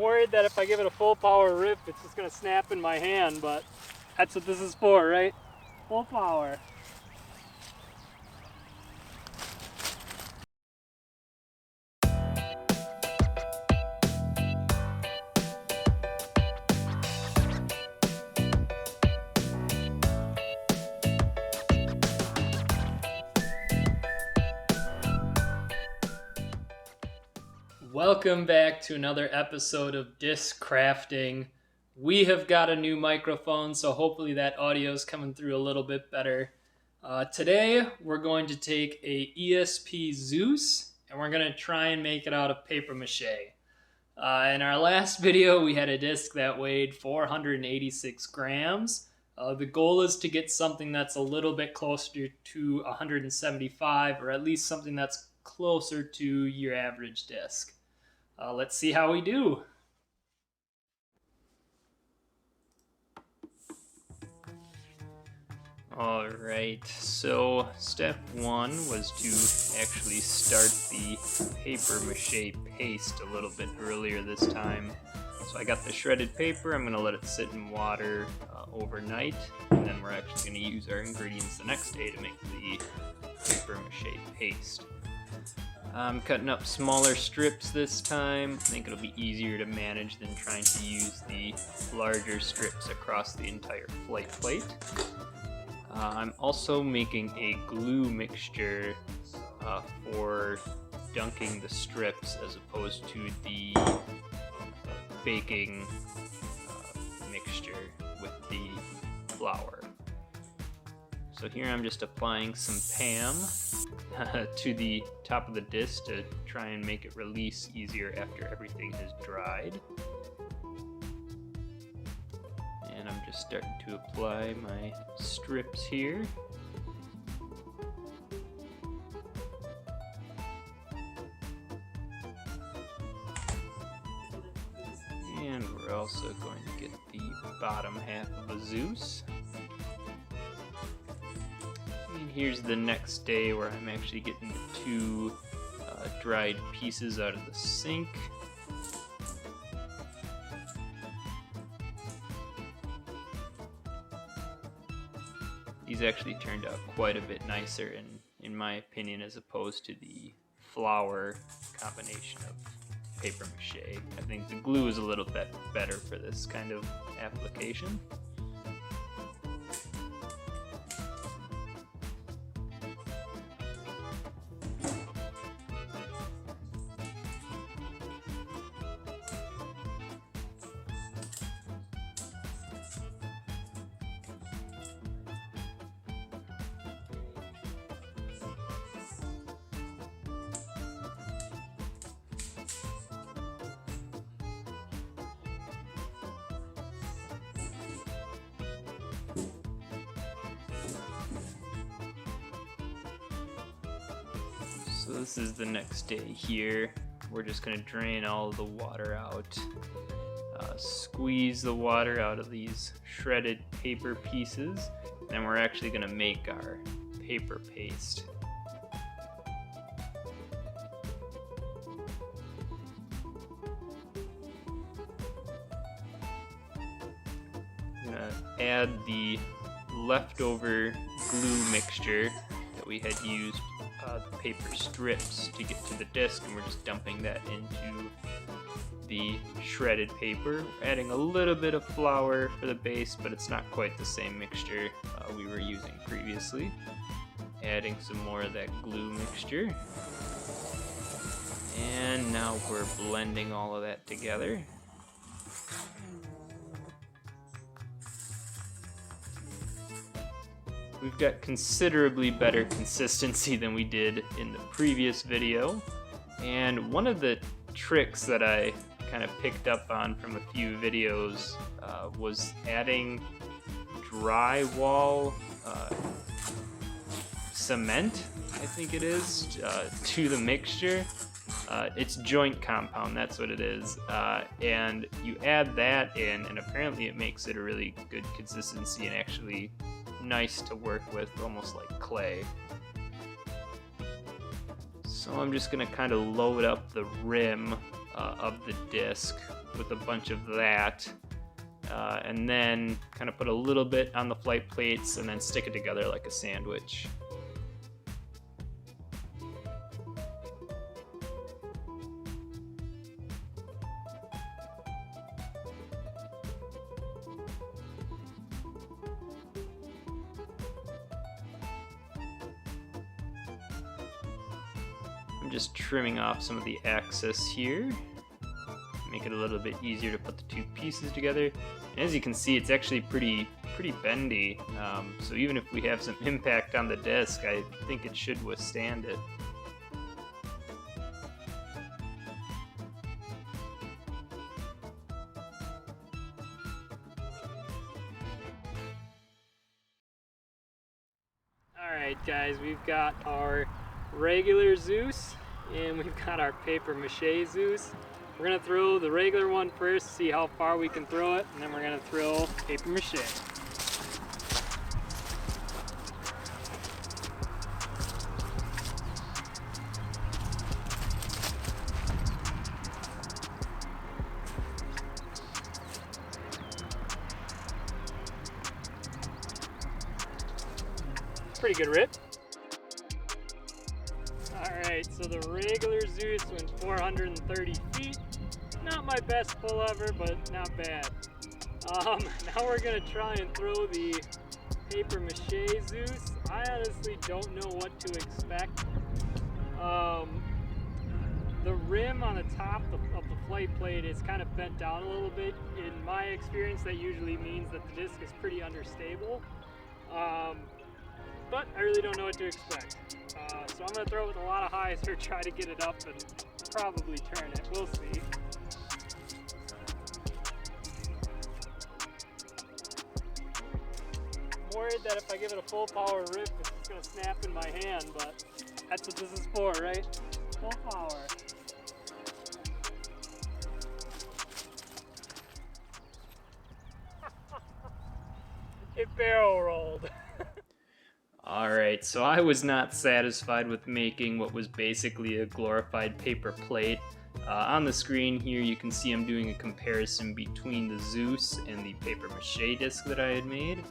worried that if I give it a full power rip, it's just gonna snap in my hand, but that's what this is for, right? Full power. Welcome back to another episode of Disc Crafting. We have got a new microphone, so hopefully that audio is coming through a little bit better. Today, we're going to take a ESP Zeus, and we're going to try and make it out of paper mache. In our last video, we had a disc that weighed 486 grams. The goal is to get something that's a little bit closer to 175, or at least something that's closer to your average disc. Let's see how we do. Alright, so step one was to actually start the paper mache paste a little bit earlier this time. So I got the shredded paper. I'm going to let it sit in water overnight, and then we're actually going to use our ingredients the next day to make the paper mache paste. I'm cutting up smaller strips this time. I think it'll be easier to manage than trying to use the larger strips across the entire flight plate. I'm also making a glue mixture for dunking the strips as opposed to the baking mixture with the flour. So here I'm just applying some PAM to the top of the disc to try and make it release easier after everything has dried. And I'm just starting to apply my strips here. And we're also going to get the bottom half of a Zeus. And here's the next day where I'm actually getting the two dried pieces out of the sink. These actually turned out quite a bit nicer in my opinion, as opposed to the flour combination of paper mache. I think the glue is a little bit better for this kind of application. So this is the next day here. We're just going to drain all of the water out, squeeze the water out of these shredded paper pieces, and we're actually going to make our paper paste. I'm going to add the leftover glue mixture that we had used the paper strips to get to the disc, and we're just dumping that into the shredded paper. We're adding a little bit of flour for the base, but it's not quite the same mixture we were using previously. Adding some more of that glue mixture. And now we're blending all of that together. We've got considerably better consistency than we did in the previous video. And one of the tricks that I kind of picked up on from a few videos was adding drywall cement, I think it is, to the mixture. It's joint compound, that's what it is. And you add that in, and apparently it makes it a really good consistency and actually nice to work with, almost like clay. So I'm just going to kind of load up the rim of the disc with a bunch of that, and then kind of put a little bit on the flight plates and then stick it together like a sandwich. I'm just trimming off some of the excess here, make it a little bit easier to put the two pieces together. And as you can see, it's actually pretty bendy, so even if we have some impact on the disc, I think it should withstand it. Alright guys, we've got our regular Zeus and we've got our paper mache Zeus. We're going to throw the regular one first, see how far we can throw it, and then we're going to throw paper mache. Pretty good rip. Alright, so the regular Zeus went 430 feet. Not my best pull ever, but not bad. Now we're gonna try and throw the paper mache Zeus. I honestly don't know what to expect. The rim on the top of the flight plate is kind of bent down a little bit. In my experience, that usually means that the disc is pretty unstable. But I really don't know what to expect. So I'm going to throw it with a lot of highs or try to get it up and probably turn it. We'll see. I'm worried that if I give it a full power rip, it's just going to snap in my hand, but that's what this is for, right? Full power. It barrel rolled. Alright, so I was not satisfied with making what was basically a glorified paper plate. On the screen here you can see I'm doing a comparison between the Zeus and the paper mache disc that I had made.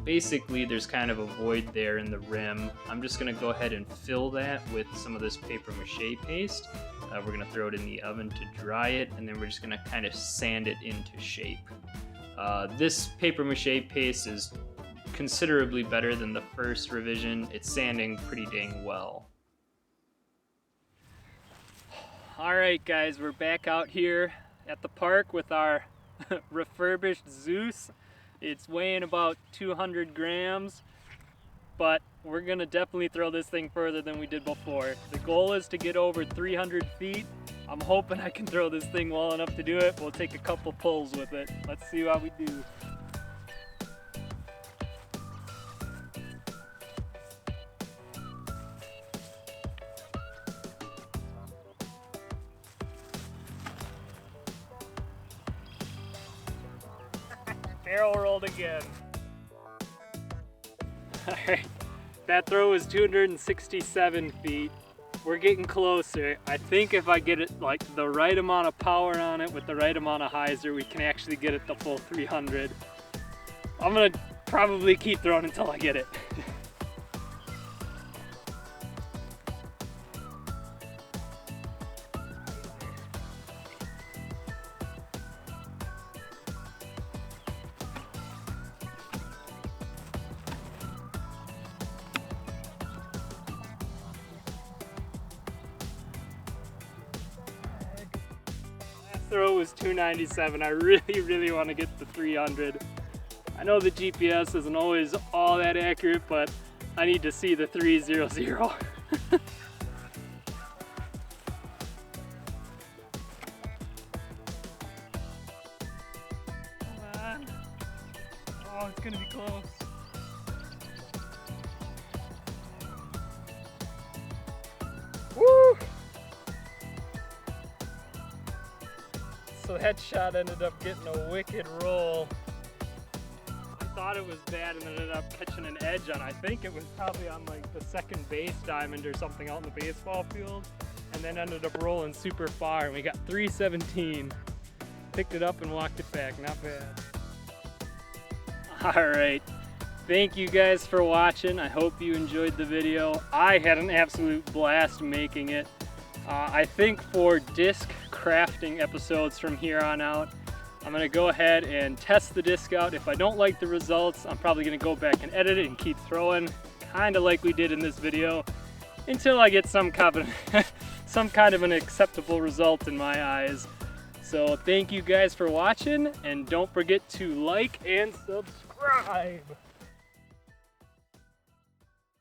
Basically there's kind of a void there in the rim. I'm just going to go ahead and fill that with some of this paper mache paste. We're going to throw it in the oven to dry it, and then we're just going to kind of sand it into shape. This paper mache paste is considerably better than the first revision. It's sanding pretty dang well. Alright guys, we're back out here at the park with our refurbished Zeus. It's weighing about 200 grams, but we're gonna definitely throw this thing further than we did before. The goal is to get over 300 feet. I'm hoping I can throw this thing well enough to do it. We'll take a couple pulls with it. Let's see how we do. Barrel rolled again. Alright, that throw was 267 feet. We're getting closer. I think if I get it like the right amount of power on it with the right amount of hyzer, we can actually get it the full 300. I'm gonna probably keep throwing until I get it. Throw was 297. I really want to get the 300. I know the GPS isn't always all that accurate, but I need to see the 300. Come on. Oh, it's gonna be close. Woo! So that shot ended up getting a wicked roll. I thought it was bad and ended up catching an edge on, I think it was probably on like the second base diamond or something out in the baseball field. and then ended up rolling super far, and we got 317. Picked it up and walked it back, not bad. All right, thank you guys for watching. I hope you enjoyed the video. I had an absolute blast making it. I think for disc crafting episodes from here on out, I'm gonna go ahead and test the disc out. If I don't like the results, I'm probably gonna go back and edit it and keep throwing, kind of like we did in this video, until I get some kind of an acceptable result in my eyes. So thank you guys for watching, and don't forget to like and subscribe.